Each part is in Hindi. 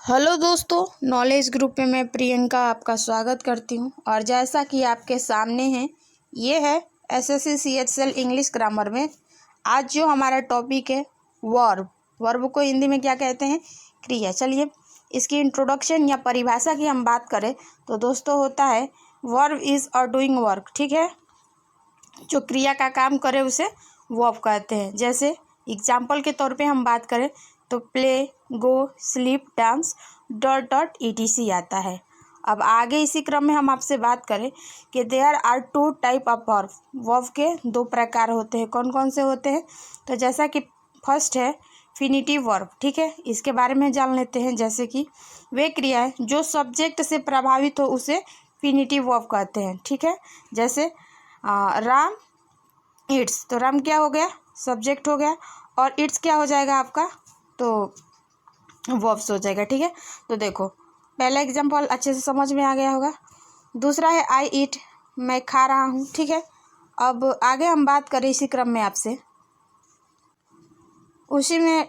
हेलो दोस्तों, नॉलेज ग्रुप में मैं प्रियंका आपका स्वागत करती हूं। और जैसा कि आपके सामने है, ये है एसएससी सीएचएसएल इंग्लिश ग्रामर में आज जो हमारा टॉपिक है वर्ब। वर्ब को हिंदी में क्या कहते हैं? क्रिया। चलिए इसकी इंट्रोडक्शन या परिभाषा की हम बात करें तो दोस्तों होता है verb is a doing work. ठीक है, जो क्रिया का काम करे उसे वर्ब कहते हैं। जैसे एग्जाम्पल के तौर पे हम बात करें तो play, go, sleep, dance dot dot ETC आता है। अब आगे इसी क्रम में हम आपसे बात करें कि there are two type of verb. Verb के दो प्रकार होते हैं। कौन कौन से होते हैं? तो जैसा कि फर्स्ट है फिनिटिव वर्ब। ठीक है, इसके बारे में जान लेते हैं। जैसे कि वे क्रियाएं जो सब्जेक्ट से प्रभावित हो उसे फिनिटिव वर्ब कहते हैं। ठीक है, जैसे राम इट्स, तो राम क्या हो गया? सब्जेक्ट हो गया। और इट्स क्या हो जाएगा आपका? तो वर्ब्स हो जाएगा। ठीक है, तो देखो पहला एग्जांपल अच्छे से समझ में आ गया होगा। दूसरा है आई ईट, मैं खा रहा हूँ। ठीक है, अब आगे हम बात करें इसी क्रम में आपसे, उसी में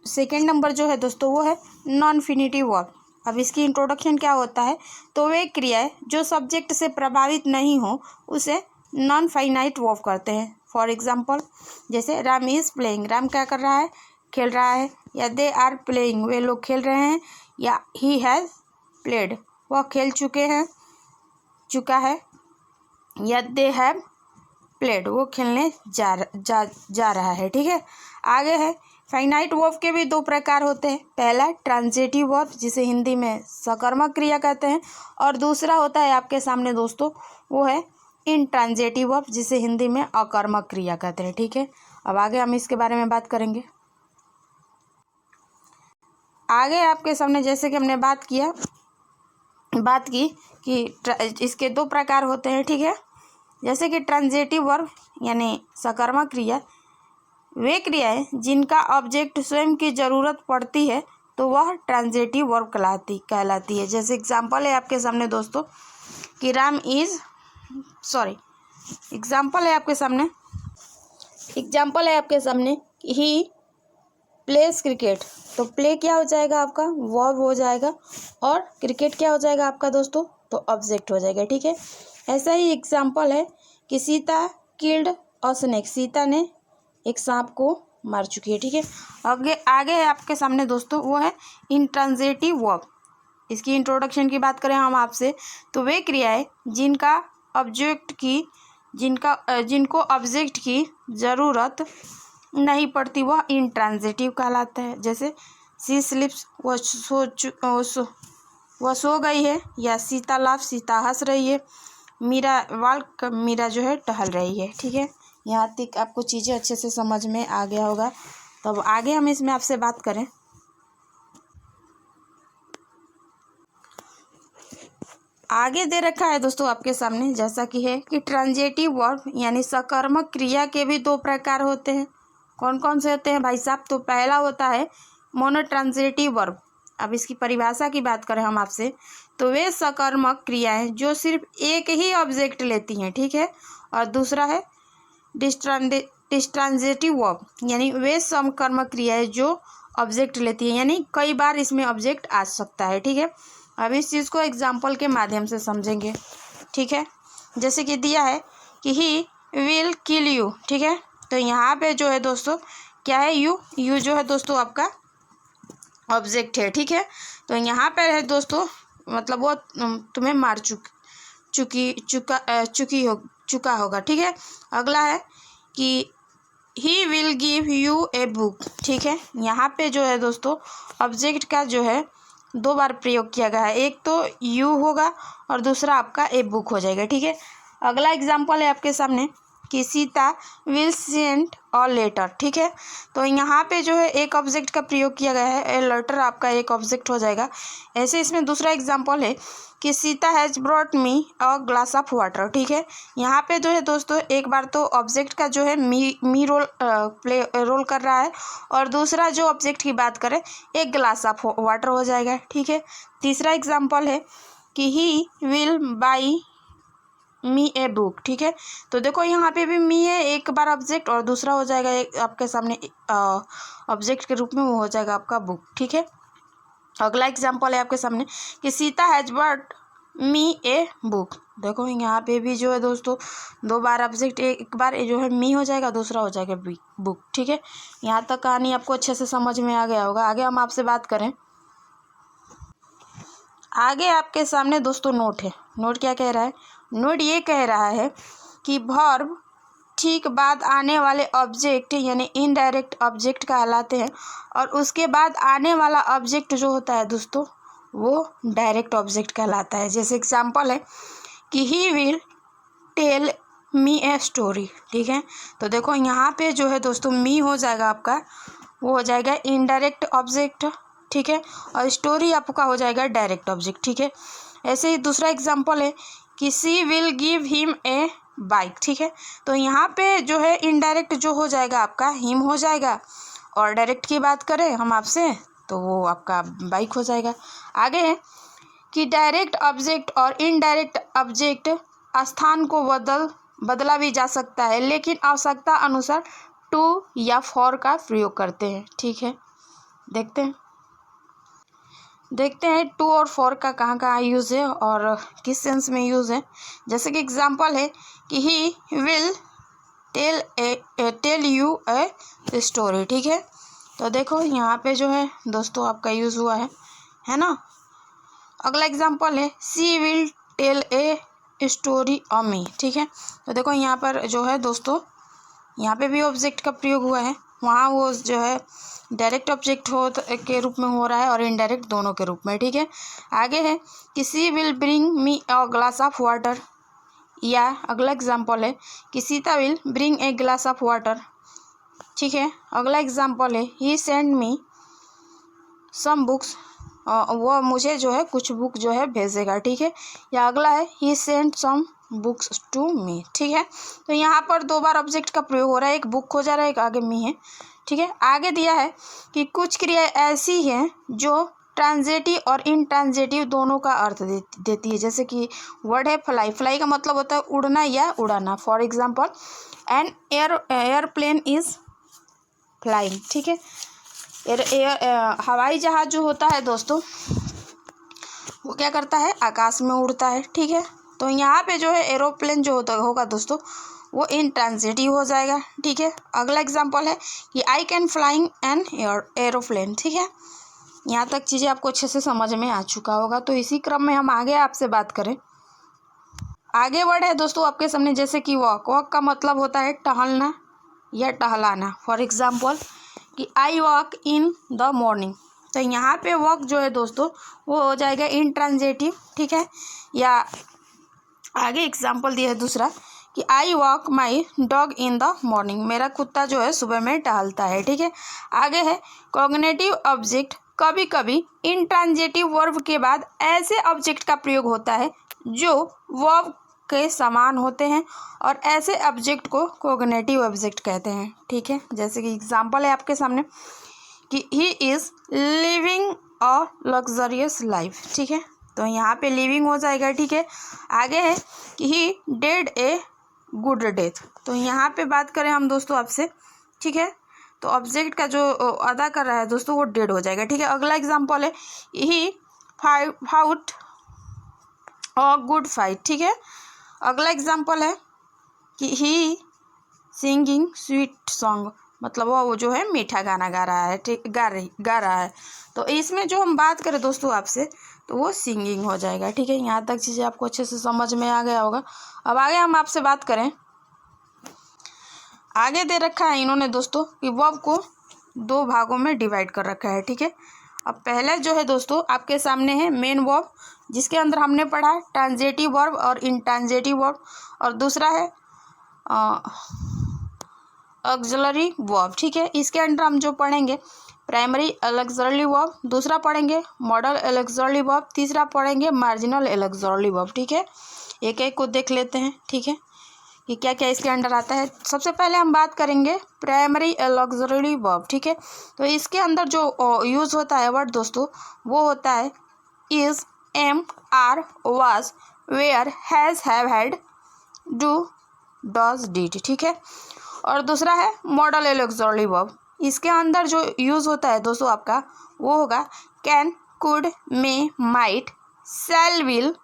सेकेंड नंबर जो है दोस्तों वो है नॉन फिनिटिव वर्ब। अब इसकी इंट्रोडक्शन क्या होता है? तो वे क्रियाएं जो सब्जेक्ट से प्रभावित नहीं हो उसे नॉन फाइनाइट वर्ब करते हैं। फॉर एग्जांपल जैसे राम इज़ प्लेइंग, राम क्या कर रहा है? खेल रहा है। या दे आर प्लेइंग, वे लोग खेल रहे हैं। या ही हैज़ प्लेड, वह खेल चुका है। या दे हैव प्लेड, वो खेलने जा रहा है। ठीक है, आगे है फाइनाइट वर्ब के भी दो प्रकार होते हैं। पहला ट्रांजिटिव वर्ब, जिसे हिंदी में सकर्मक क्रिया कहते हैं। और दूसरा होता है आपके सामने दोस्तों वो है इनट्रांजिटिव वर्ब, जिसे हिंदी में अकर्मक क्रिया कहते हैं। ठीक है, अब आगे हम इसके बारे में बात करेंगे। आगे आपके सामने जैसे कि हमने बात की कि इसके दो प्रकार होते हैं। ठीक है, जैसे कि ट्रांजिटिव वर्ब यानी सकर्मक क्रिया, वे क्रियाएं जिनका ऑब्जेक्ट स्वयं की ज़रूरत पड़ती है तो वह ट्रांजिटिव वर्ब कहलाती है। जैसे एग्जांपल है आपके सामने दोस्तों कि एग्जांपल है आपके सामने ही प्लेस क्रिकेट, तो प्ले क्या हो जाएगा आपका? वर्ब हो जाएगा। और क्रिकेट क्या हो जाएगा आपका दोस्तों? तो ऑब्जेक्ट हो जाएगा। ठीक है, ऐसा ही एग्जांपल है कि Sita killed a snake, Sita ने एक सांप को मार चुकी है। ठीक है, आगे है आपके सामने दोस्तों वो है इंट्रांजिटिव वर्ब। इसकी इंट्रोडक्शन की बात करें हम आपसे तो वे क्रियाएं जिनको ऑब्जेक्ट की ज़रूरत नहीं पड़ती वह इंट्रांजिटिव कहलाता है। जैसे सी स्लिप्स, वह सो गई है। या सीता लाफ, सीता हंस रही है। मीरा वाल्क, मीरा जो है टहल रही है। ठीक है, यहाँ तक आपको चीज़ें अच्छे से समझ में आ गया होगा। तो अब आगे हम इसमें आपसे बात करें, आगे दे रखा है दोस्तों आपके सामने जैसा कि है कि ट्रांजिटिव वर्ब यानी सकर्मक क्रिया के भी दो प्रकार होते हैं। कौन कौन से होते हैं भाई साहब? तो पहला होता है मोनोट्रांजिटिव वर्ब। अब इसकी परिभाषा की बात करें हम आपसे तो वे सकर्मक क्रियाएं जो सिर्फ एक ही ऑब्जेक्ट लेती हैं। ठीक है, और दूसरा है डिस्ट्रांजिटिव वर्ब यानी वे समकर्मक क्रियाएं जो ऑब्जेक्ट लेती है, यानी कई बार इसमें ऑब्जेक्ट आ सकता है। ठीक है, अब इस चीज़ को एग्जाम्पल के माध्यम से समझेंगे। ठीक है, जैसे कि दिया है कि ही विल किल यू। ठीक है, तो यहाँ पे जो है दोस्तों क्या है? यू जो है दोस्तों आपका ऑब्जेक्ट है। ठीक है, तो यहाँ पे है दोस्तों मतलब वो तुम्हें मार चुका होगा। ठीक है, अगला है कि he will give U a book. ठीक है, यहाँ पे जो है दोस्तों ऑब्जेक्ट का जो है दो बार प्रयोग किया गया है। एक तो यू होगा और दूसरा आपका ए बुक हो जाएगा। ठीक है, अगला एग्जांपल है आपके सामने कि Sita will send a letter. ठीक है, तो यहाँ पे जो है एक ऑब्जेक्ट का प्रयोग किया गया है। ए लेटर आपका एक ऑब्जेक्ट हो जाएगा। ऐसे इसमें दूसरा एग्जांपल है कि Sita has brought me a glass of water. ठीक है, यहाँ पे जो है दोस्तों एक बार तो ऑब्जेक्ट का जो है मी रोल कर रहा है और दूसरा जो ऑब्जेक्ट की बात करें एक ग्लास ऑफ वाटर हो जाएगा। ठीक है, तीसरा एग्जांपल है कि he will by me a book. ठीक है, तो देखो यहाँ पे भी मी है एक बार ऑब्जेक्ट और दूसरा हो जाएगा एक आपके सामने ऑब्जेक्ट के रूप में वो हो जाएगा आपका बुक। ठीक है, अगला एग्जाम्पल है आपके सामने कि Sita has bot me a book. देखो यहाँ पे भी जो है दोस्तों 2 बार ऑब्जेक्ट, एक बार जो है मी हो जाएगा, दूसरा हो जाएगा बुक। ठीक है, यहाँ तक कहानी आपको अच्छे से समझ में आ गया होगा। आगे हम आपसे बात करें, आगे आपके सामने दोस्तों नोट है। नोट क्या कह रहा है? नोट ये कह रहा है कि वर्ब ठीक बाद आने वाले ऑब्जेक्ट यानी इनडायरेक्ट ऑब्जेक्ट कहलाते हैं, और उसके बाद आने वाला ऑब्जेक्ट जो होता है दोस्तों वो डायरेक्ट ऑब्जेक्ट कहलाता है। जैसे एग्जांपल है कि he will tell me a story. ठीक है, तो देखो यहाँ पे जो है दोस्तों मी हो जाएगा आपका, वो हो जाएगा इनडायरेक्ट ऑब्जेक्ट। ठीक है, और स्टोरी आपका हो जाएगा डायरेक्ट ऑब्जेक्ट। ठीक है, ऐसे ही दूसरा एग्जांपल है कि she will give him a bike. ठीक है, तो यहाँ पे जो है इनडायरेक्ट जो हो जाएगा आपका हिम हो जाएगा, और डायरेक्ट की बात करें हम आपसे तो वो आपका बाइक हो जाएगा। आगे है कि डायरेक्ट ऑब्जेक्ट और इनडायरेक्ट ऑब्जेक्ट स्थान को बदला भी जा सकता है, लेकिन आवश्यकता अनुसार टू या फॉर का प्रयोग करते हैं। ठीक है, देखते हैं टू और फॉर का कहाँ कहाँ यूज़ है और किस सेंस में यूज़ है। जैसे कि एग्जांपल है कि he will tell you a story. ठीक है, तो देखो यहाँ पे जो है दोस्तों आपका यूज़ हुआ है ना। अगला एग्जांपल है she will tell a story of me. ठीक है, तो देखो यहाँ पर जो है दोस्तों यहाँ पे भी ऑब्जेक्ट का प्रयोग हुआ है, वहाँ वो जो है डायरेक्ट ऑब्जेक्ट के रूप में हो रहा है और इनडायरेक्ट दोनों के रूप में। ठीक है, आगे है कि she will bring me a glass of water, या अगला एग्जांपल है कि Sita will bring a glass of water. ठीक है, अगला एग्जांपल है he send me some books, वो मुझे जो है कुछ बुक जो है भेजेगा। ठीक है, या अगला है he send some books to me. ठीक है, तो यहाँ पर 2 बार ऑब्जेक्ट का प्रयोग हो रहा है, एक बुक हो जा रहा है, एक आगे मी है। ठीक है, आगे दिया है कि कुछ क्रिया ऐसी हैं जो ट्रांजेटिव और इनट्रांजेटिव दोनों का अर्थ देती है। जैसे कि वर्ड है फ्लाई। फ्लाई का मतलब होता है उड़ना या उड़ाना। For example an airplane is flying. ठीक है, हवाई जहाज जो होता है दोस्तों वो क्या करता है, आकाश में उड़ता है। ठीक है, तो यहाँ पे जो है एरोप्लेन जो होगा दोस्तों वो इनट्रांजिटिव हो जाएगा। ठीक है, अगला एग्जांपल है कि I can flying an aeroplane. ठीक है, यहाँ तक चीज़ें आपको अच्छे से समझ में आ चुका होगा। तो इसी क्रम में हम आगे आपसे बात करें, आगे वर्ड है दोस्तों आपके सामने जैसे कि वॉक। वॉक का मतलब होता है टहलना या टहलाना। फॉर एग्जाम्पल कि I walk in the morning, तो यहाँ पे वॉक जो है दोस्तों वो हो जाएगा इनट्रांजिटिव। ठीक है, या आगे एग्जाम्पल दिया है दूसरा कि I walk my dog in the morning, मेरा कुत्ता जो है सुबह में टहलता है। ठीक है, आगे है कॉग्निटिव ऑब्जेक्ट। कभी कभी इनट्रांजिटिव वर्ब के बाद ऐसे ऑब्जेक्ट का प्रयोग होता है जो वर्ब के समान होते हैं, और ऐसे ऑब्जेक्ट को कॉग्निटिव ऑब्जेक्ट कहते हैं। ठीक है, जैसे कि एग्जांपल है आपके सामने कि he is living a luxurious life. ठीक है, तो यहाँ पे लिविंग हो जाएगा। ठीक है, आगे है कि ही डेड ए गुड डेथ, तो यहाँ पे बात करें हम दोस्तों आपसे। ठीक है, तो ऑब्जेक्ट का जो अदा कर रहा है दोस्तों वो डेड हो जाएगा। ठीक है, अगला एग्जांपल है ही फाउट अ गुड फाइट। ठीक है, अगला एग्जांपल है कि ही सिंगिंग स्वीट सॉन्ग, मतलब वो जो है मीठा गाना गा रहा है। ठीक, गा रहा है। तो इसमें जो हम बात करें दोस्तों आपसे तो वो सिंगिंग हो जाएगा। ठीक है, यहाँ तक चीज़ें आपको अच्छे से समझ में आ गया होगा। अब आगे हम आपसे बात करें, आगे दे रखा है इन्होंने दोस्तों कि वर्ब को 2 भागों में डिवाइड कर रखा है। ठीक है, अब पहले जो है दोस्तों आपके सामने है मेन वर्ब, जिसके अंदर हमने पढ़ा है ट्रांजिटिव वर्ब और इनट्रांजिटिव वर्ब, और दूसरा है ऑक्सिलरी वर्ब। ठीक है, इसके अंदर हम जो पढ़ेंगे प्राइमरी ऑक्सिलरी वर्ब, दूसरा पढ़ेंगे मॉडल ऑक्सिलरी वर्ब, तीसरा पढ़ेंगे मार्जिनल ऑक्सिलरी वर्ब। ठीक है, एक एक को देख लेते हैं। ठीक है, कि क्या क्या इसके अंडर आता है। सबसे पहले हम बात करेंगे प्राइमरी ऑक्सिलरी वर्ब। ठीक है, तो इसके अंदर जो यूज़ होता है वर्ड दोस्तों वो होता है is, am, are, was, were, has, have, had, do, does, did. ठीक है, और दूसरा है मॉडल ऑक्सिलरी वर्ब। इसके अंदर जो यूज़ होता है दोस्तों आपका वो होगा can, could, may, might, shall, will,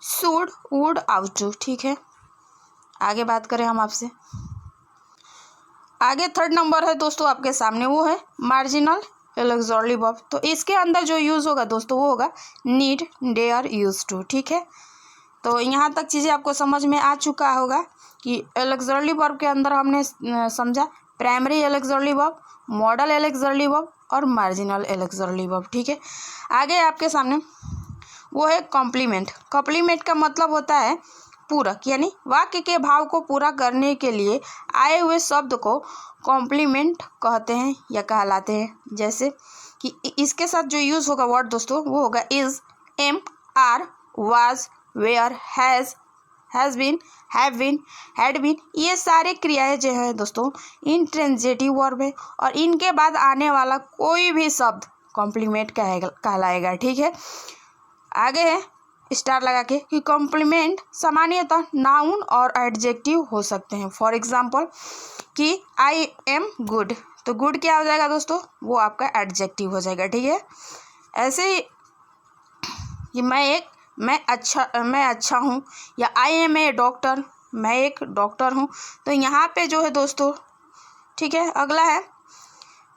should, would, ought to. ठीक है, आगे बात करें हम आपसे। आगे थर्ड नंबर है दोस्तों आपके सामने, वो है मार्जिनल एलेक्सोर्ली वर्ब। तो इसके अंदर जो यूज़ होगा दोस्तों वो होगा नीड, डेयर, यूज टू। ठीक है, तो यहाँ तक चीज़ें आपको समझ में आ चुका होगा कि एलेक्सोर्ली वर्ब के अंदर हमने समझा प्राइमरी एलेक्सोर्ली वर्ब, मॉडल एलेक्सोर्ली वर्ब और मार्जिनल एलेक्सोर्ली वर्ब। ठीक है, आगे आपके सामने वो है कॉम्प्लीमेंट। कॉम्प्लीमेंट का मतलब होता है पूरक, यानी वाक्य के भाव को पूरा करने के लिए आए हुए शब्द को कॉम्प्लीमेंट कहते हैं या कहलाते हैं। जैसे कि इसके साथ जो यूज़ होगा वर्ड दोस्तों वो होगा is, am, are, was, were, has been, have been, had been. ये सारे क्रियाएं जो है दोस्तों इंट्रांजिटिव वर्ब है और इनके बाद आने वाला कोई भी शब्द कॉम्प्लीमेंट कहलाएगा। ठीक है, आगे है स्टार लगा के कि कॉम्प्लीमेंट सामान्यतः नाउन और एडजेक्टिव हो सकते हैं। फॉर एग्जांपल कि आई एम गुड, तो गुड क्या हो जाएगा दोस्तों, वो आपका एडजेक्टिव हो जाएगा। ठीक है, ऐसे ही कि मैं अच्छा हूँ, या आई एम ए डॉक्टर, मैं एक डॉक्टर हूँ। तो यहाँ पे जो है दोस्तों, ठीक है, अगला है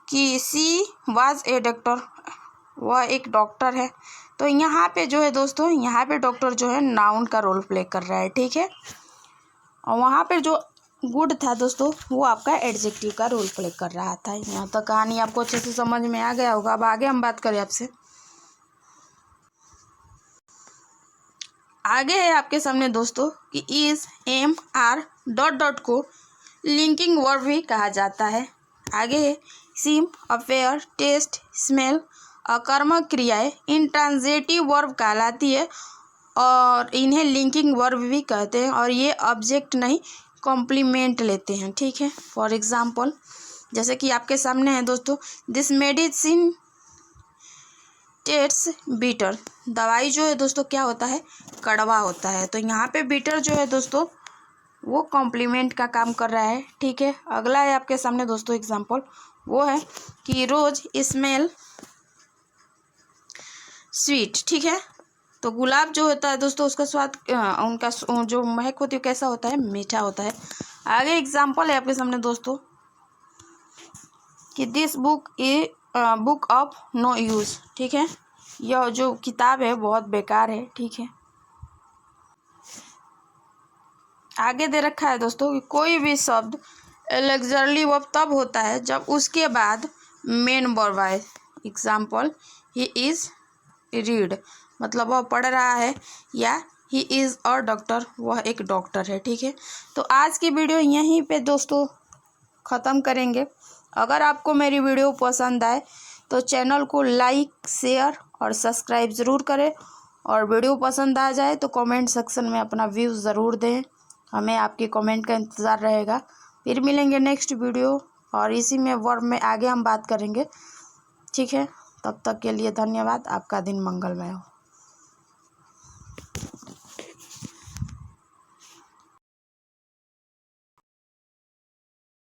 कि सी वाज ए डॉक्टर, वह एक डॉक्टर है। तो यहाँ पे जो है दोस्तों, यहाँ पे डॉक्टर जो है नाउन का रोल प्ले कर रहा है। ठीक है, और वहाँ पे जो गुड था दोस्तों वो आपका एडजेक्टिव का रोल प्ले कर रहा था। यहाँ तक कहानी आपको अच्छे से समझ में आ गया होगा। अब आगे हम बात करें आपसे। आगे है आपके सामने दोस्तों कि is, am, are, dot dot को लिंकिंग वर्ब भी कहा जाता है। आगे है सीम, अफेयर, टेस्ट, स्मेल, अकर्मक क्रियाएं इंट्रांजिटिव वर्ब कहलाती है और इन्हें लिंकिंग वर्ब भी कहते हैं और ये ऑब्जेक्ट नहीं कॉम्प्लीमेंट लेते हैं। ठीक है, फॉर एग्जांपल जैसे कि आपके सामने है दोस्तों, दिस मेडिसिन टेस्ट्स बीटर, दवाई जो है दोस्तों क्या होता है, कड़वा होता है। तो यहाँ पे बीटर जो है दोस्तों वो कॉम्प्लीमेंट का काम कर रहा है। ठीक है, अगला है आपके सामने दोस्तों एग्जांपल, वो है कि रोज स्मेल स्वीट। ठीक है, तो गुलाब जो होता है दोस्तों उसका स्वाद उनका जो महक होती है कैसा होता है, मीठा होता है। आगे एग्जांपल है आपके सामने दोस्तों कि this book a book of no use. ठीक है, यह जो किताब है बहुत बेकार है। ठीक है, आगे दे रखा है दोस्तों कि कोई भी शब्द एलेक्सोर्ली वर्ब तब होता है जब उसके बाद मेन वर्ब आए। एग्जांपल ही इज़ रीड, मतलब वह पढ़ रहा है, या ही इज़ अ डॉक्टर, वह एक डॉक्टर है। ठीक है, तो आज की वीडियो यहीं पे दोस्तों ख़त्म करेंगे। अगर आपको मेरी वीडियो पसंद आए तो चैनल को लाइक, शेयर और सब्सक्राइब ज़रूर करें, और वीडियो पसंद आ जाए तो कमेंट सेक्शन में अपना व्यूज़ ज़रूर दें। हमें आपके कमेंट का इंतज़ार रहेगा। फिर मिलेंगे नेक्स्ट वीडियो और इसी में वर्ब में आगे हम बात करेंगे। ठीक है, तब तक के लिए धन्यवाद। आपका दिन मंगलमय हो।